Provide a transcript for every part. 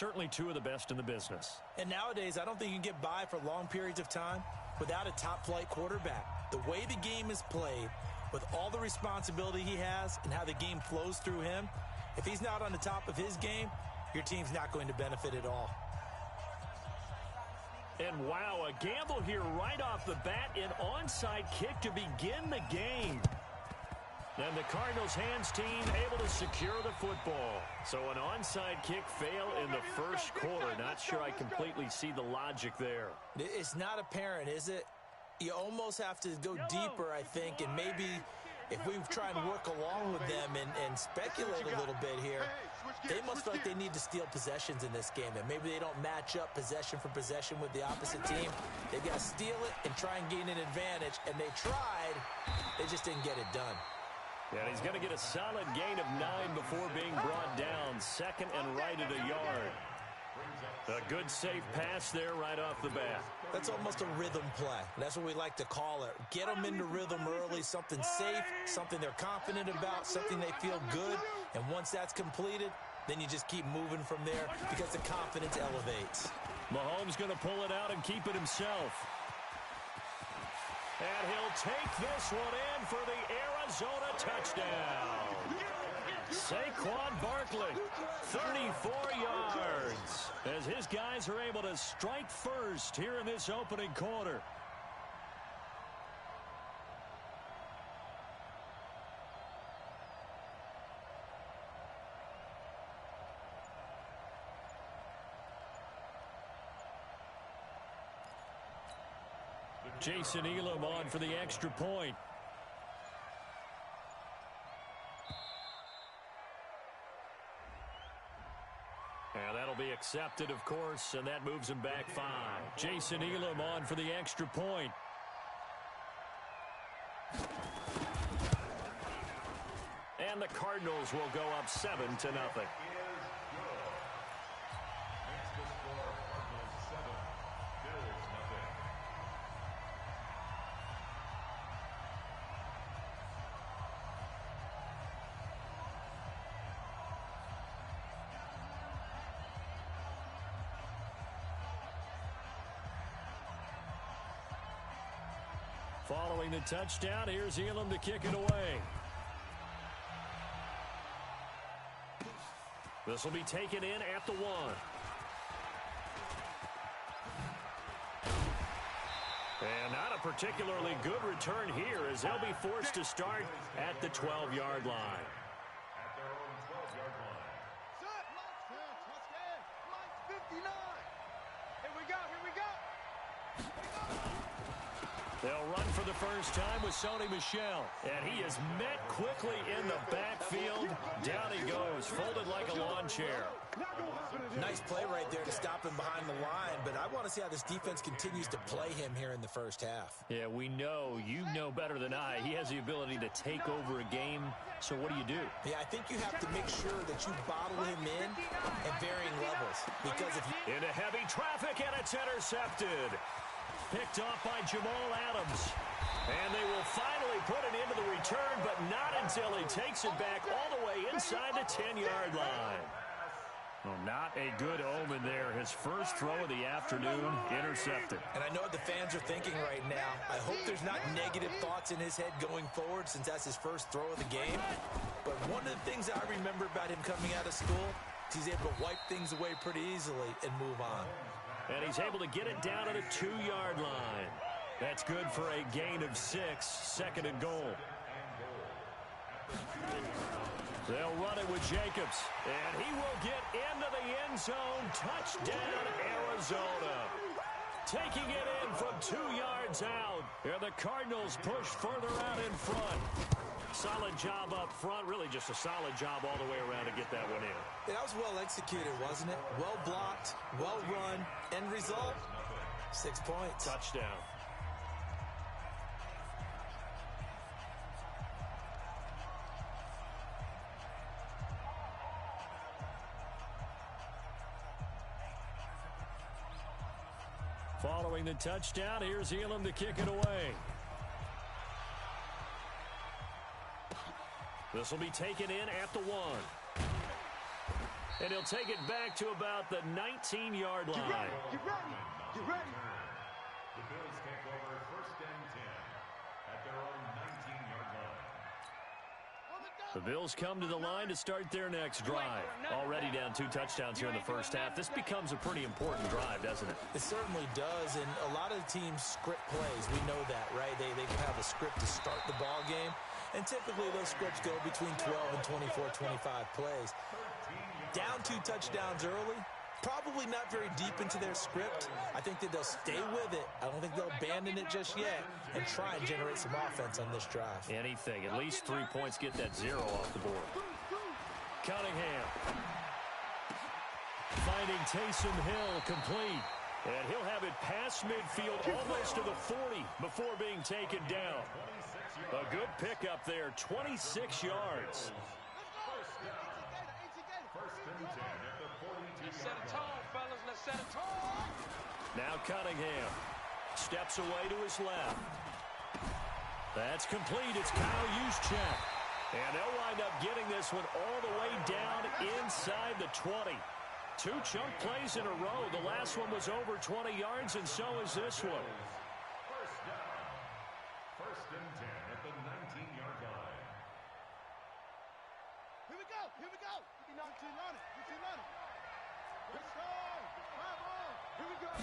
certainly two of the best in the business. And nowadays, I don't think you can get by for long periods of time without a top-flight quarterback. The way the game is played, with all the responsibility he has and how the game flows through him, if he's not on the top of his game, your team's not going to benefit at all. And wow, a gamble here right off the bat, an onside kick to begin the game. And the Cardinals hands team able to secure the football. So an onside kick fail in the first quarter. Not sure I completely see the logic there. It's not apparent, is it? You almost have to go deeper, I think, and maybe if we try and work along with them and speculate a little bit here, they must feel like they need to steal possessions in this game, and maybe they don't match up possession for possession with the opposite team. They've got to steal it and try and gain an advantage, and they tried. They just didn't get it done. Yeah, he's going to get a solid gain of 9 before being brought down. Second and right at a yard. A good safe pass there right off the bat. That's almost a rhythm play. That's what we like to call it. Get them into rhythm early, something safe, something they're confident about, something they feel good. And once that's completed, then you just keep moving from there because the confidence elevates. Mahomes going to pull it out and keep it himself. And he'll take this one in for the Arizona touchdown. Saquon Barkley, 34 yards, as his guys are able to strike first here in this opening quarter. Jason Elam on for the extra point. And that'll be accepted, of course, and that moves him back 5. Jason Elam on for the extra point. And the Cardinals will go up 7-0. Following the touchdown, here's Elam to kick it away. This will be taken in at the 1. And not a particularly good return here as they'll be forced to start at the 12-yard line. At their own 12-yard line. Set, Mike's 59. Here we go. They'll run for the first time with Sony Michel. And he is met quickly in the backfield. Down he goes, folded like a lawn chair. Nice play right there to stop him behind the line, but I want to see how this defense continues to play him here in the first half. Yeah, we know, you know better than I, he has the ability to take over a game. So what do? Yeah, I think you have to make sure that you bottle him in at varying levels. Because if you... Into heavy traffic, and it's intercepted. Picked off by Jamal Adams. And they will finally put it into the return, but not until he takes it back all the way inside the 10-yard line. Well, not a good omen there. His first throw of the afternoon intercepted. And I know what the fans are thinking right now. I hope there's not negative thoughts in his head going forward since that's his first throw of the game. But one of the things I remember about him coming out of school is he's able to wipe things away pretty easily and move on. And he's able to get it down to the 2-yard line. That's good for a gain of 6, second and goal. They'll run it with Jacobs. And he will get into the end zone. Touchdown, Arizona. Taking it in from 2 yards out. And the Cardinals push further out in front. Solid job up front. Really just a solid job all the way around to get that one in. Yeah, that was well executed, wasn't it? Well blocked, well run. End result, 6 points. Touchdown. Following the touchdown, here's Elam to kick it away. This will be taken in at the 1. And he'll take it back to about the 19-yard line. Get ready. Get ready. The Bills take over 1st and 10 at their own 19-yard line. The Bills come to the line to start their next drive. Already down 2 touchdowns here in the first half. This becomes a pretty important drive, doesn't it? It certainly does, and a lot of the teams script plays. We know that, right? They have a script to start the ball game, and typically those scripts go between 12 and 24, 25 plays. Down 2 touchdowns early, probably not very deep into their script. I think that they'll stay with it. I don't think they'll abandon it just yet and try and generate some offense on this drive. Anything. At least 3 points, get that 0 off the board. Cunningham. Finding Taysom Hill complete. And he'll have it past midfield almost to the 40 before being taken down. A good pickup there, 26 yards. Set a tone, fellas. Let's set a tone. Now Cunningham steps away to his left. That's complete. It's Kyle Juszczyk. And they'll wind up getting this one all the way down inside the 20. 2 chunk plays in a row. The last one was over 20 yards, and so is this one. First down. 1st and 10 at the 19-yard line. Here we go. Here we go. You're not too long. You're too long. Let's go. Here we go.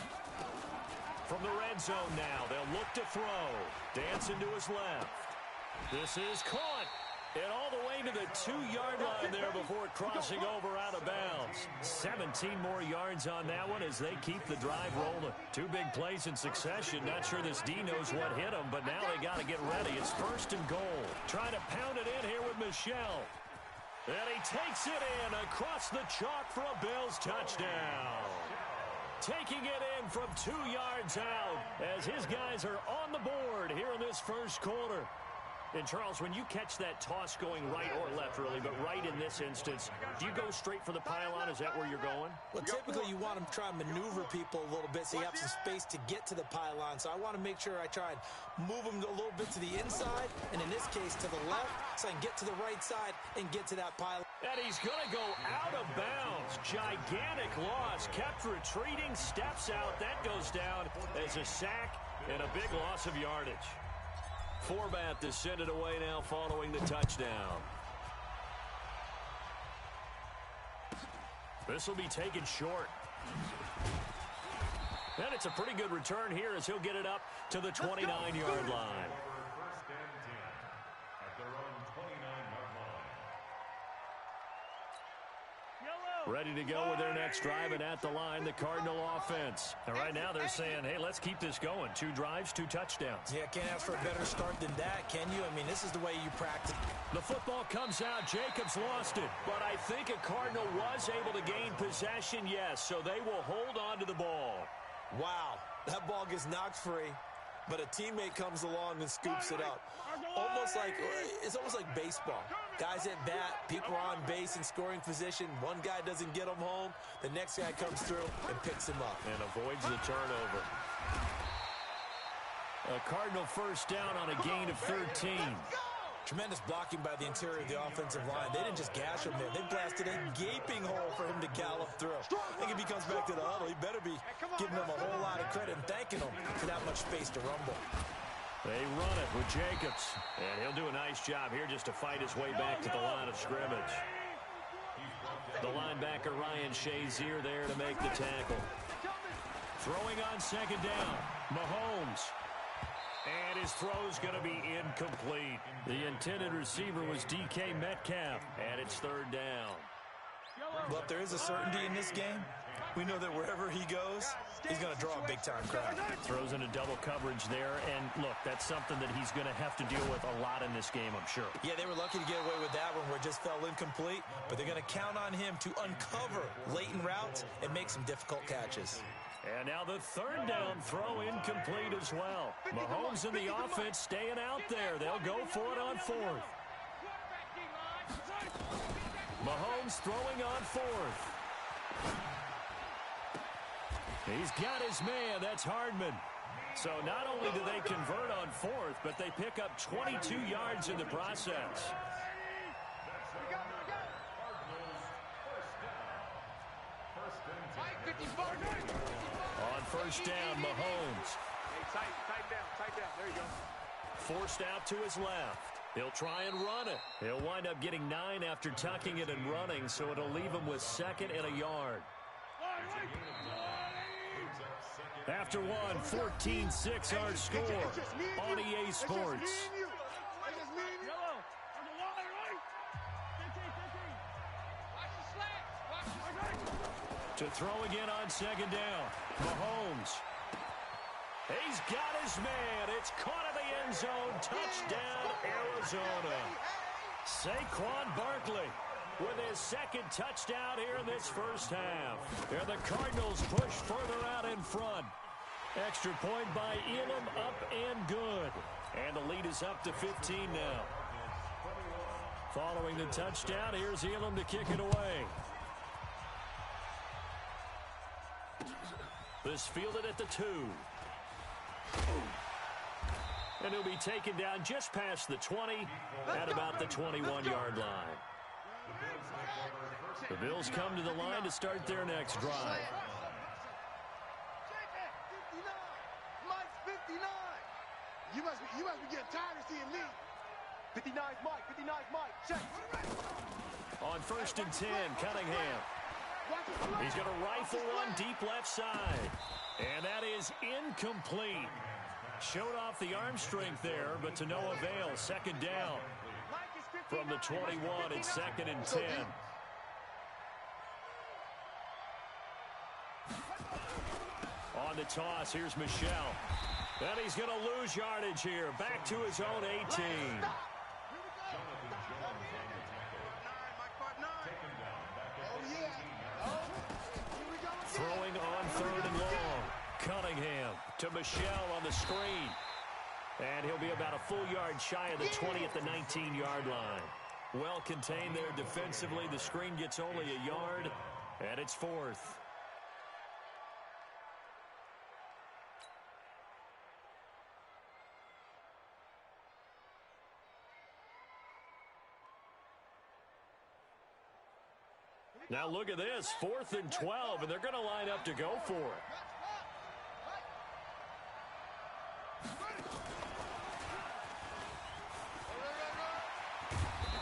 From the red zone now, they'll look to throw. Dancing to his left. This is caught. And all the way to the 2-yard line there before crossing over out of bounds. 17 more yards on that one as they keep the drive rolling. 2 big plays in succession. Not sure this D knows what hit them, but now they got to get ready. It's 1st and goal. Trying to pound it in here with Michel. And he takes it in across the chalk for a Bills touchdown. Taking it in from 2 yards out as his guys are on the board here in this first quarter. And, Charles, when you catch that toss going right or left, really, but right in this instance, do you go straight for the pylon? Is that where you're going? Well, typically you want to try and maneuver people a little bit so you have some space to get to the pylon. So I want to make sure I try and move them a little bit to the inside, and in this case to the left, so I can get to the right side and get to that pylon. And he's going to go out of bounds. Gigantic loss. Kept retreating, steps out. That goes down as a sack and a big loss of yardage. Forbat to send it away now following the touchdown. This will be taken short. And it's a pretty good return here as he'll get it up to the 29-yard line. 1st and 10 at their own 29-yard line. Ready to go with their next drive, and at the line, the Cardinal offense. And right now they're saying, hey, let's keep this going. 2 drives, 2 touchdowns. Yeah, can't ask for a better start than that, can you? I mean, this is the way you practice. The football comes out. Jacobs lost it. But I think a Cardinal was able to gain possession, yes. So they will hold on to the ball. Wow, that ball gets knocked free, but a teammate comes along and scoops it up. It's almost like baseball. Guys at bat, people are on base in scoring position. One guy doesn't get him home. The next guy comes through and picks him up. And avoids the turnover. A Cardinal first down on a gain of 13. Tremendous blocking by the interior of the offensive line. They didn't just gash him there. They blasted a gaping hole for him to gallop through. I think if he comes back to the huddle, he better be giving them a whole lot of credit and thanking them for that much space to rumble. They run it with Jacobs. And he'll do a nice job here just to fight his way back to the line of scrimmage. The linebacker Ryan Shazier there to make the tackle. Throwing on 2nd down. Mahomes. And his throw's going to be incomplete. The intended receiver was DK Metcalf. And it's 3rd down. Well, if there is a certainty in this game, we know that wherever he goes, he's going to draw a big-time crowd. Throws in a double coverage there. And, look, that's something that he's going to have to deal with a lot in this game, I'm sure. Yeah, they were lucky to get away with that one where it just fell incomplete. But they're going to count on him to uncover latent routes and make some difficult catches. And now the 3rd down throw incomplete as well. Mahomes and the offense staying out there. They'll go for it on 4th. Mahomes throwing on 4th. He's got his man. That's Hardman. So not only do they convert on 4th, but they pick up 22 yards in the process. On first down, Mahomes. Hey, tight down. There you go. Forced out to his left. He'll try and run it. He'll wind up getting 9 after tucking it and running, so it'll leave him with 2nd and a yard. After one, 14-6 our score on EA Sports. To throw again on 2nd down. Mahomes. He's got his man. It's caught in the end zone. Touchdown, Arizona. Saquon Barkley with his 2nd touchdown here in this first half. Here the Cardinals push further out in front. Extra point by Elam, up and good. And the lead is up to 15 now. Following the touchdown, here's Elam to kick it away. This fielded at the 2. And he'll be taken down just past the 20 at about the 21-yard line. The Bills come to the line to start their next drive. Mike's 59. You must be getting tired of seeing me. 59's Mike. 59's Mike. Check. On first and 10, Cunningham. He's going to rifle one deep left side. And that is incomplete. Showed off the arm strength there, but to no avail. 2nd down from the 21 and 2nd and 10. On the toss, here's Michelle. And he's going to lose yardage here. Back to his own 18. Throwing on 3rd and long. Cunningham to Michelle on the screen. And he'll be about a full yard shy of the 20 at the 19-yard line. Well contained there defensively. The screen gets only a yard, and it's 4th. Now look at this, 4th and 12, and they're going to line up to go for it.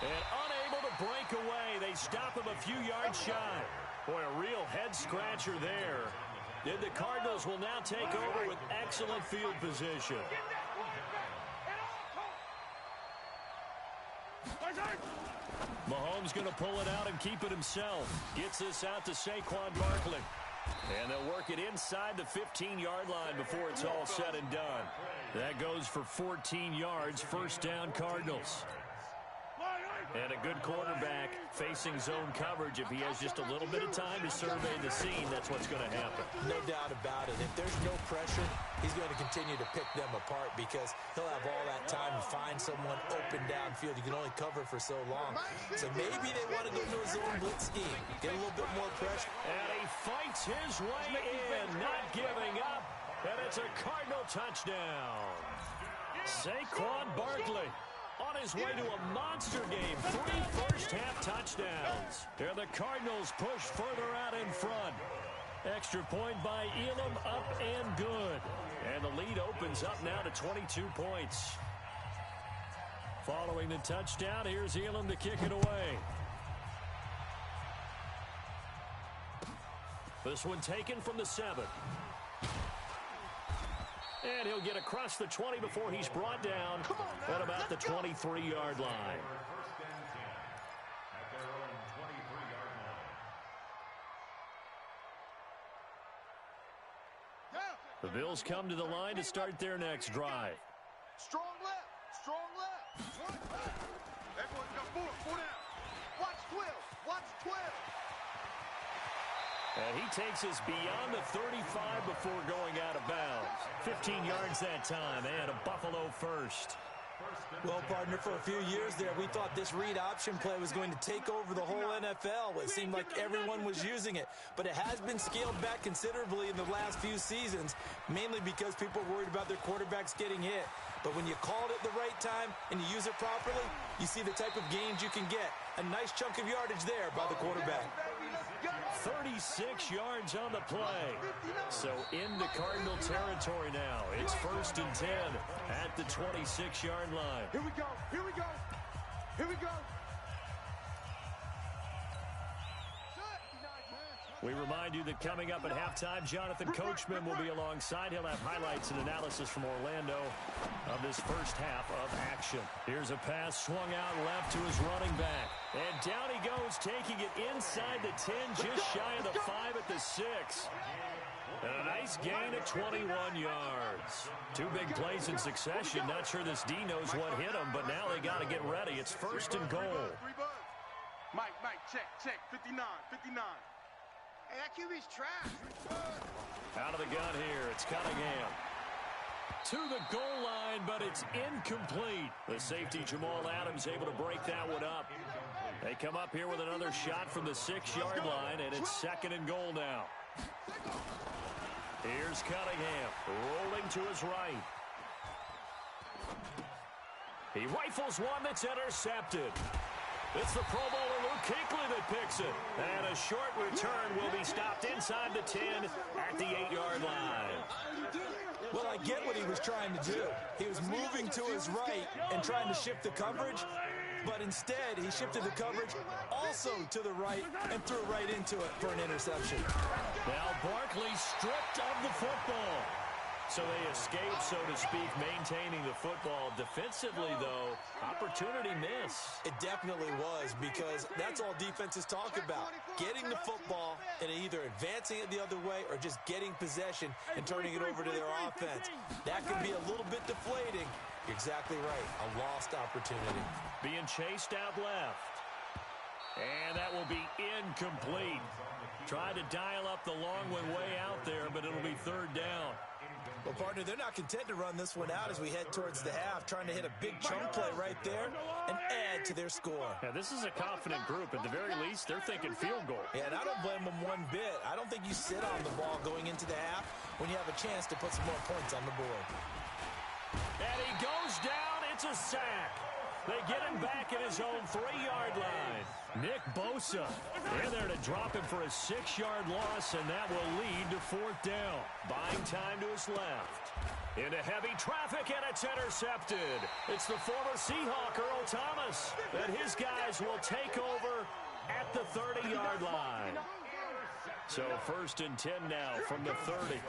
And unable to break away, they stop him a few yards shy. Boy, a real head-scratcher there. And the Cardinals will now take over with excellent field position. Mahomes going to pull it out and keep it himself. Gets this out to Saquon Barkley. And they'll work it inside the 15-yard line before it's all said and done. That goes for 14 yards. First down, Cardinals. And a good quarterback facing zone coverage. If he has just a little bit of time to survey the scene, that's what's going to happen. No doubt about it. If there's no pressure, he's going to continue to pick them apart because he'll have all that time to find someone open downfield. You can only cover for so long. So maybe they want to go to a zone blitz scheme, get a little bit more pressure. And he fights his way in, not giving up. And it's a Cardinal touchdown. Saquon Barkley on his way to a monster game. 3 first-half touchdowns. Here the Cardinals push further out in front. Extra point by Elam, up and good. And the lead opens up now to 22 points. Following the touchdown, here's Elam to kick it away. This one taken from the 7. And he'll get across the 20 before he's brought down at about the 23-yard line. The Bills come to the line to start their next drive. Strong left. Strong left. Everyone's got 4 down. Watch 12. Watch 12. And he takes us beyond the 35 before going out of bounds. 15 yards that time, and a Buffalo first. Well, partner, for a few years there, we thought this read option play was going to take over the whole NFL. It seemed like everyone was using it, but it has been scaled back considerably in the last few seasons, mainly because people are worried about their quarterbacks getting hit. But when you call it at the right time and you use it properly, you see the type of gains you can get. A nice chunk of yardage there by the quarterback. 36 yards on the play. So into Cardinal territory now. It's 1st and 10 at the 26-yard line. Here we go. Here we go. Here we go. We remind you that coming up at halftime, Jonathan Coachman will be alongside. He'll have highlights and analysis from Orlando of this first half of action. Here's a pass swung out left to his running back. And down he goes, taking it inside the 10, just shy of the 5 at the 6. And a nice gain of 21 yards. 2 big plays in succession. Not sure this D knows what hit him, but now they got to get ready. It's 1st and goal. Mike, check. 59. Hey, that QB's trash. Out of the gun here, it's Cunningham. To the goal line, but it's incomplete. The safety, Jamal Adams, able to break that one up. They come up here with another shot from the 6-yard line, and it's 2nd and goal now. Here's Cunningham, rolling to his right. He rifles one that's intercepted. It's the Pro Bowler Luke Kuechly that picks it. And a short return will be stopped inside the 10 at the 8-yard line. Well, I get what he was trying to do. He was moving to his right and trying to shift the coverage, but instead he shifted the coverage also to the right and threw right into it for an interception. Now Barkley stripped of the football. So they escape, so to speak, maintaining the football. Defensively, though, opportunity miss. It definitely was, because that's all defenses talk about. Getting the football and either advancing it the other way or just getting possession and turning it over to their offense. That can be a little bit deflating. You're exactly right. A lost opportunity. Being chased out left. And that will be incomplete. Tried to dial up the long one way out there, but it'll be 3rd down. Well, partner, they're not content to run this one out as we head towards the half, trying to hit a big chunk play right there and add to their score. Yeah, this is a confident group. At the very least, they're thinking field goal. Yeah, and I don't blame them one bit. I don't think you sit on the ball going into the half when you have a chance to put some more points on the board. And he goes down. It's a sack. They get him back at his own 3-yard line. Nick Bosa in there to drop him for a 6-yard loss, and that will lead to 4th down. Buying time to his left. Into heavy traffic, and it's intercepted. It's the former Seahawk, Earl Thomas, and his guys will take over at the 30-yard line. So 1st and 10 now from the 30.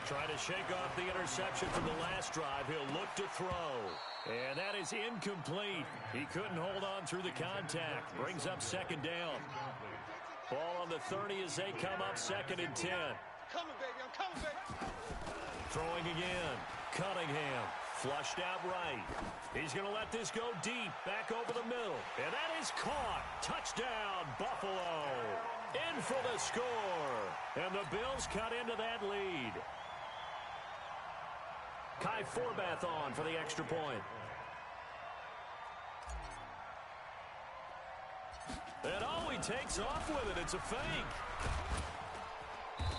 Trying to shake off the interception from the last drive. He'll look to throw. And that is incomplete. He couldn't hold on through the contact. Brings up 2nd down. Ball on the 30 as they come up 2nd and 10. Coming, baby. I'm coming, baby. Throwing again. Cunningham. Flushed out right. He's going to let this go deep. Back over the middle. And that is caught. Touchdown, Buffalo. In for the score. And the Bills cut into that lead. Kai Forbath on for the extra point. And oh, he takes off with it. It's a fake.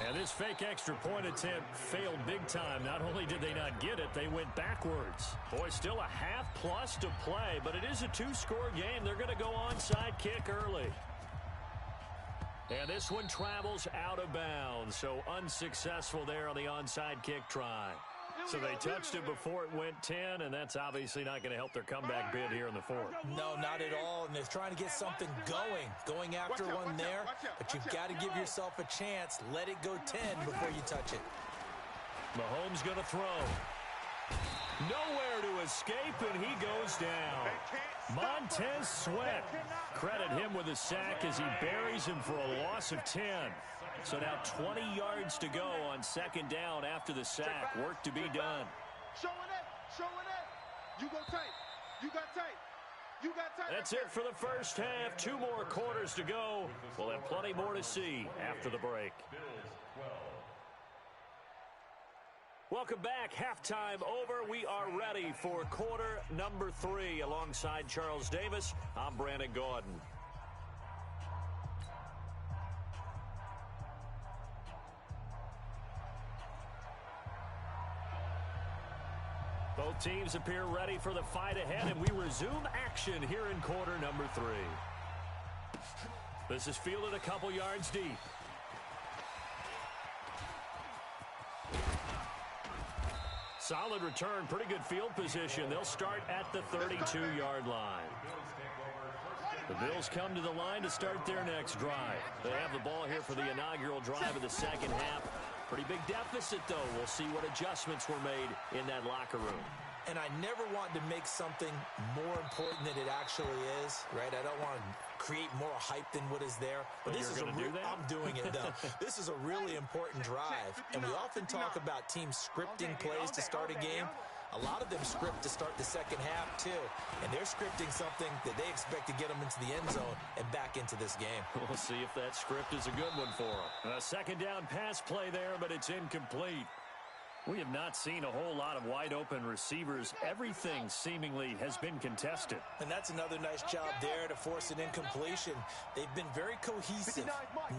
And this fake extra point attempt failed big time. Not only did they not get it, they went backwards. Boy, still a half plus to play, but it is a 2-score game. They're going to go onside kick early. And this one travels out of bounds, so unsuccessful there on the onside kick try. So they touched it before it went 10, and that's obviously not going to help their comeback bid here in the 4th. No, not at all, and they're trying to get something going after one there, but you've got to give yourself a chance. Let it go 10 before you touch it. Mahomes going to throw. Nowhere to escape, and he goes down. Montez Sweat. Credit him with a sack as he buries him for a loss of 10. So now 20 yards to go on 2nd down after the sack. Work to be done. Showing it. You go tight. You got tight. You got tight. That's it for the first half. 2 more quarters to go. We'll have plenty more to see after the break. Welcome back. Halftime over. We are ready for quarter number 3. Alongside Charles Davis, I'm Brandon Gaudin. Both teams appear ready for the fight ahead, and we resume action here in quarter number 3. This is fielded a couple yards deep. Solid return, pretty good field position. They'll start at the 32-yard line. The Bills come to the line to start their next drive. They have the ball here for the inaugural drive of the second half. Pretty big deficit, though. We'll see what adjustments were made in that locker room. And I never want to make something more important than it actually is, right? I don't want to create more hype than what is there. But this is I'm doing it, though. This is a really important drive. And we often talk about teams scripting plays to start a game. A lot of them script to start the second half, too. And they're scripting something that they expect to get them into the end zone and back into this game. We'll see if that script is a good one for them. A second down pass play there, but it's incomplete. We have not seen a whole lot of wide-open receivers. Everything seemingly has been contested. And that's another nice job there to force an incompletion. They've been very cohesive,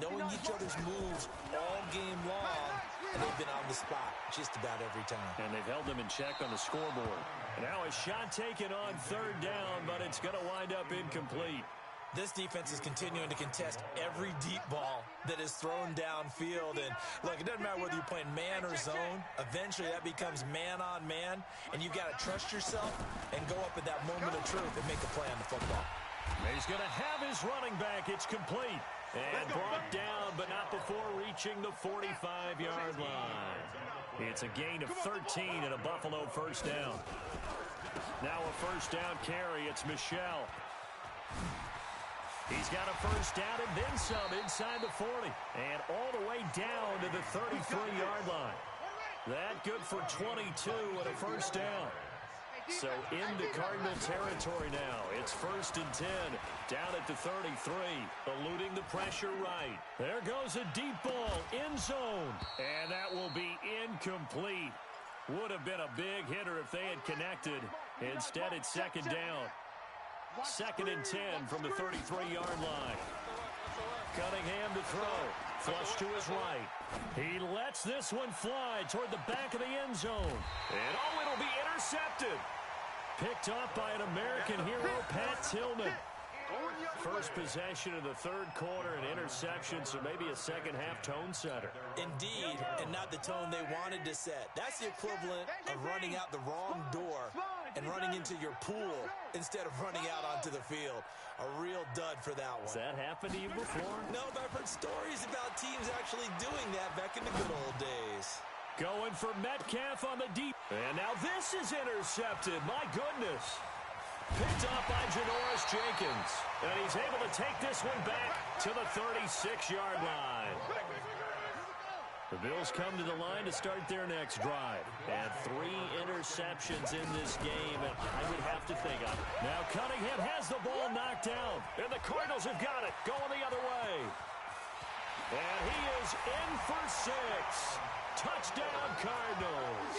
knowing each other's moves all game long, and they've been on the spot just about every time. And they've held them in check on the scoreboard. And now a shot taken on third down, but it's going to wind up incomplete. This defense is continuing to contest every deep ball that is thrown downfield. And, look, it doesn't matter whether you're playing man or zone. Eventually, that becomes man-on-man, and you've got to trust yourself and go up at that moment of truth and make a play on the football. He's going to have his running back. It's complete. And brought down, but not before reaching the 45-yard line. It's a gain of 13 and a Buffalo first down. Now a first down carry. It's Michel. He's got a first down and then some inside the 40. And all the way down to the 33-yard line. That good for 22 and a first down. So into Cardinal territory now. It's 1st and 10. Down at the 33. Eluding the pressure right. There goes a deep ball. End zone. And that will be incomplete. Would have been a big hitter if they had connected. Instead, it's second down. 2nd and 10 from the 33-yard line. Cunningham to throw. Flush to his right. He lets this one fly toward the back of the end zone. And oh, it'll be intercepted. Picked off by an American hero, Pat Tillman. First possession of the third quarter, an interception, so maybe a second-half tone setter. Indeed, and not the tone they wanted to set. That's the equivalent of running out the wrong door and running into your pool instead of running out onto the field. A real dud for that one. Has that happened to you before? No, but I've heard stories about teams actually doing that back in the good old days. Going for Metcalf on the deep. And now this is intercepted. My goodness. Picked off by Janoris Jenkins. And he's able to take this one back to the 36-yard line. The Bills come to the line to start their next drive. And 3 interceptions in this game, and I would have to think of it. Now Cunningham has the ball knocked down. And the Cardinals have got it. Going the other way. And he is in for 6. Touchdown, Cardinals.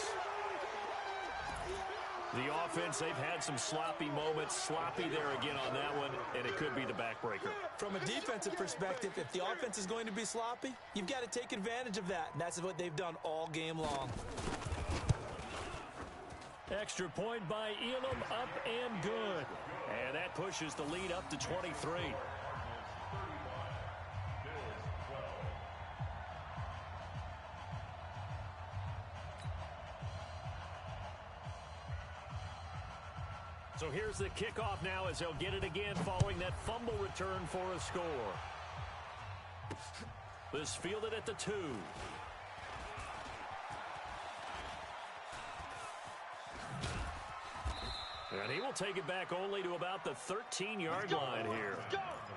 The offense, they've had some sloppy moments. Sloppy there again on that one, and it could be the backbreaker. From a defensive perspective, if the offense is going to be sloppy, you've got to take advantage of that, and that's what they've done all game long. Extra point by Elam, up and good. And that pushes the lead up to 23. So here's the kickoff now as they'll get it again following that fumble return for a score. This fielded at the 2. And he will take it back only to about the 13-yard line here.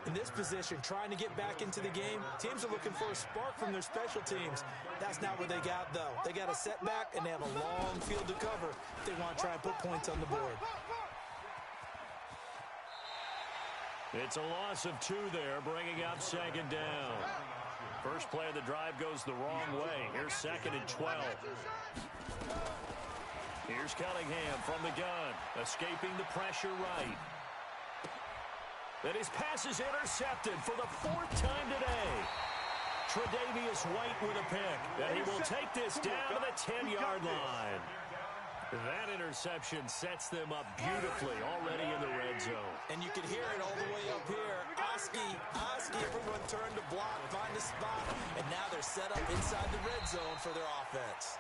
In this position, trying to get back into the game, teams are looking for a spark from their special teams. That's not what they got, though. They got a setback, and they have a long field to cover if they want to try and put points on the board. It's a loss of 2 there, bringing up second down. First play of the drive goes the wrong way. Here's 2nd and 12. Here's Cunningham from the gun, escaping the pressure right. And his pass is intercepted for the 4th time today. Tre'Davious White with a pick, and he will take this down to the 10-yard line. That interception sets them up beautifully already in the red zone. And you can hear it all the way up here. Oski, everyone turned to block, find a spot, and now they're set up inside the red zone for their offense.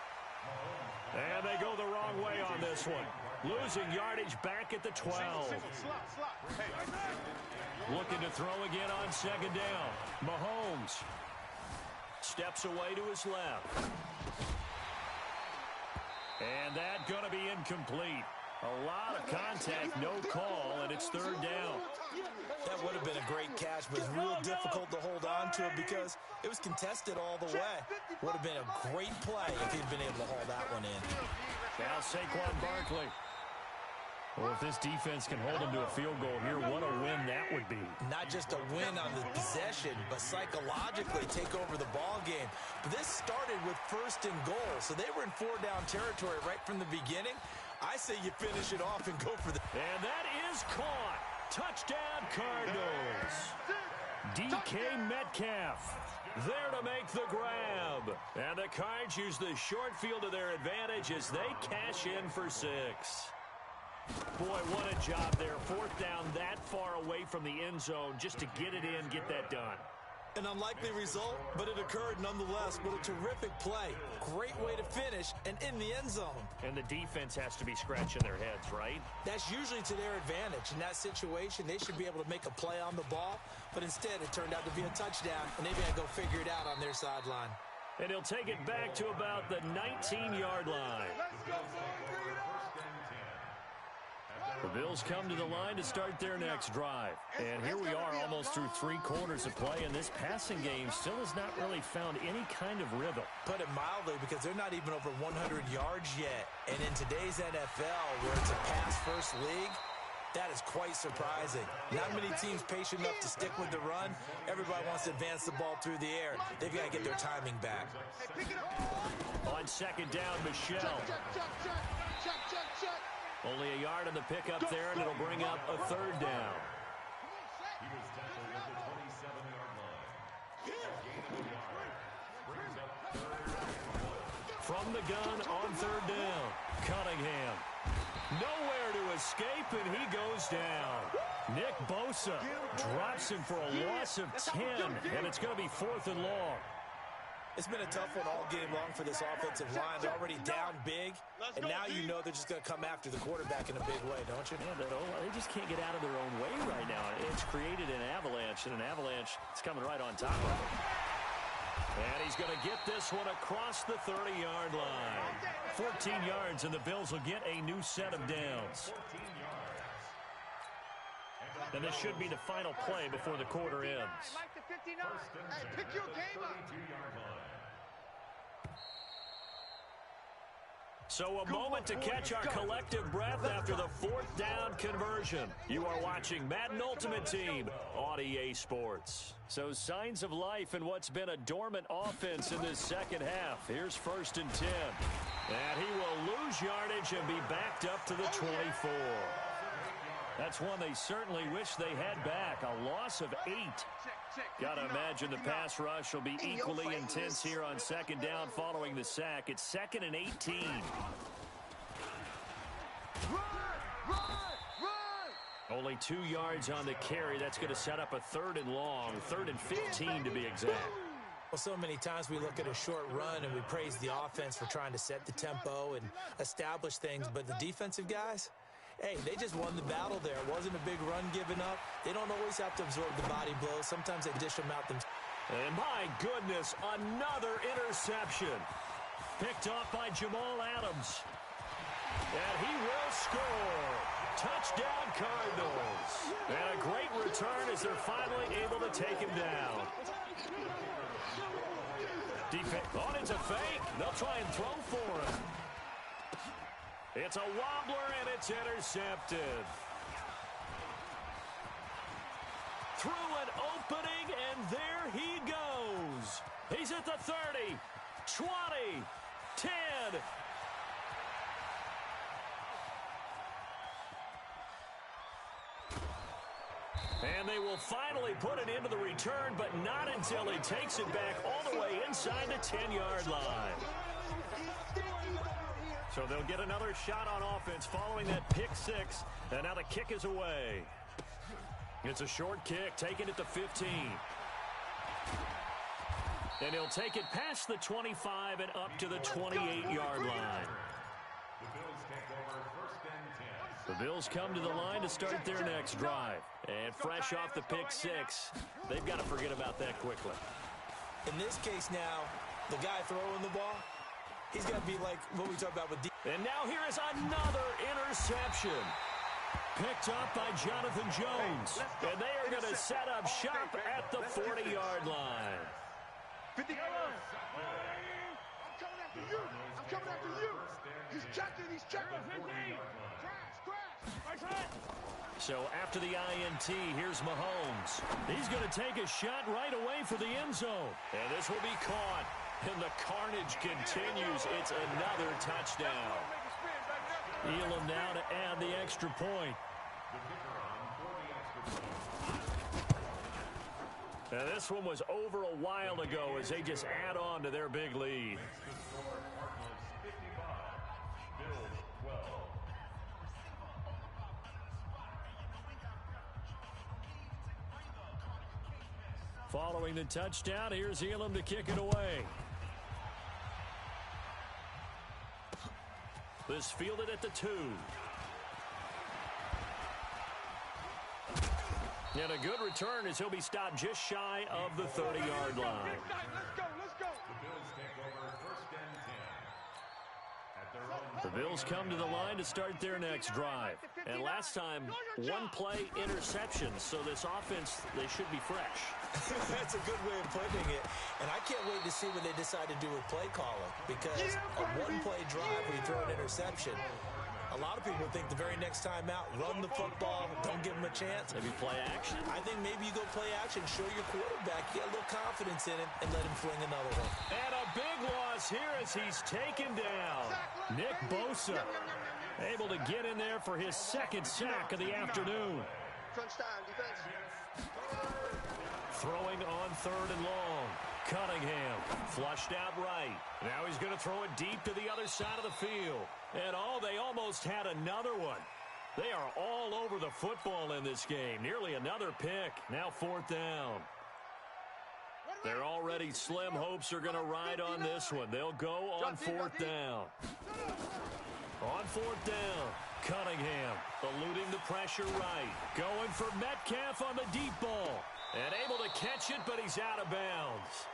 And they go the wrong way on this one. Losing yardage back at the 12. Looking to throw again on second down. Mahomes steps away to his left. And that going to be incomplete. A lot of contact, no call, and it's third down. That would have been a great catch, but it's real difficult to hold on to it because it was contested all the way. Would have been a great play if he'd been able to haul that one in. Now Saquon Barkley. Well, if this defense can hold them to a field goal here, what a win that would be. Not just a win on the possession, but psychologically take over the ball game. But this started with first and goal, so they were in four-down territory right from the beginning. I say you finish it off and go for the... And that is caught. Touchdown, Cardinals. DK Metcalf there to make the grab. And the Cards use the short field to their advantage as they cash in for 6. Boy, what a job there. Fourth down that far away from the end zone just to get it in, get that done. An unlikely result, but it occurred nonetheless. What a terrific play. Great way to finish and in the end zone. And the defense has to be scratching their heads, right? That's usually to their advantage. In that situation, they should be able to make a play on the ball, but instead it turned out to be a touchdown, and they've got to go figure it out on their sideline. And he'll take it back to about the 19-yard line. The Bills come to the line to start their next drive. And here we are almost through 3 quarters of play, and this passing game still has not really found any kind of rhythm. Put it mildly, because they're not even over 100 yards yet. And in today's NFL, where it's a pass-first league, that is quite surprising. Not many teams patient enough to stick with the run. Everybody wants to advance the ball through the air. They've got to get their timing back. On second down, Michelle. Only a yard on the pickup there, and it'll bring up a third down. He was tackled at the 27-yard line. A gain of a yard. Brings up third. From the gun on third down, Cunningham. Nowhere to escape, and he goes down. Nick Bosa drops him for a loss of 10, and it's going to be 4th and long. It's been a tough one all game long for this offensive line. They're already down big, and now you know they're just going to come after the quarterback in a big way, don't you? Yeah, they just can't get out of their own way right now. It's created an avalanche, and an avalanche is coming right on top of them. And he's going to get this one across the 30-yard line. 14 yards, and the Bills will get a new set of downs. And this should be the final play before the quarter ends. Pick your game up. So a moment to catch our collective breath after the 4th down conversion. You are watching Madden Ultimate Team on EA Sports. So signs of life in what's been a dormant offense in this second half. Here's 1st and 10. And he will lose yardage and be backed up to the 24. That's one they certainly wish they had back. A loss of 8. Got to imagine the pass rush will be equally intense here on second down following the sack. It's 2nd and 18. Only 2 yards on the carry. That's going to set up a 3rd and long, 3rd and 15 to be exact. Well, so many times we look at a short run and we praise the offense for trying to set the tempo and establish things, but the defensive guys, hey, they just won the battle there. It wasn't a big run given up. They don't always have to absorb the body blows. Sometimes they dish them out themselves. And my goodness, another interception. Picked off by Jamal Adams. And he will score. Touchdown, Cardinals. And a great return as they're finally able to take him down. Oh, it's a fake. They'll try and throw for him. It's a wobbler, and it's intercepted. Through an opening, and there he goes. He's at the 30, 20, 10. And they will finally put it into the return, but not until he takes it back all the way inside the 10-yard line. So they'll get another shot on offense following that pick six. And now the kick is away. It's a short kick, taking it to 15. And he'll take it past the 25 and up to the 28-yard line. The Bills come to the line to start their next drive. And fresh off the pick six, they've got to forget about that quickly. In this case now, the guy throwing the ball, he's got to be like what we talked about with And now here is another interception. Picked up by Jonathan Jones. And they are going to set up shop at the 40-yard line. 50. I'm coming after you. I'm coming after you. He's checking. He's checking. Crash. So after the INT, here's Mahomes. He's going to take a shot right away for the end zone. And this will be caught. And the carnage continues. It's another touchdown. Elam now to add the extra point. Now this one was over a while ago as they just add on to their big lead. Following the touchdown, here's Elam to kick it away. This fielded at the 2. And a good return as he'll be stopped just shy of the 30-yard line. Let's go. The Bills come to the line to start their next drive. And last time, one play interception, so this offense, they should be fresh. That's a good way of putting it. And I can't wait to see what they decide to do with play calling. Because a one-play drive where you throw an interception, a lot of people think the very next time out, run the football, don't give him a chance. Maybe play action? I think maybe you go play action, show your quarterback, get a little confidence in him, and let him fling another one. And a big loss here as he's taken down. Nick Bosa able to get in there for his second sack of the afternoon. Crunch time, defense. Throwing on 3rd and long. Cunningham flushed out right. Now he's going to throw it deep to the other side of the field. And they almost had another one. They are all over the football in this game. Nearly another pick. Now 4th down. Their already slim hopes are going to ride on this one. They'll go on 4th down. On 4th down, Cunningham eluding the pressure right. Going for Metcalf on the deep ball. And able to catch it, but he's out of bounds.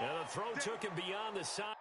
And the throw took him beyond the side.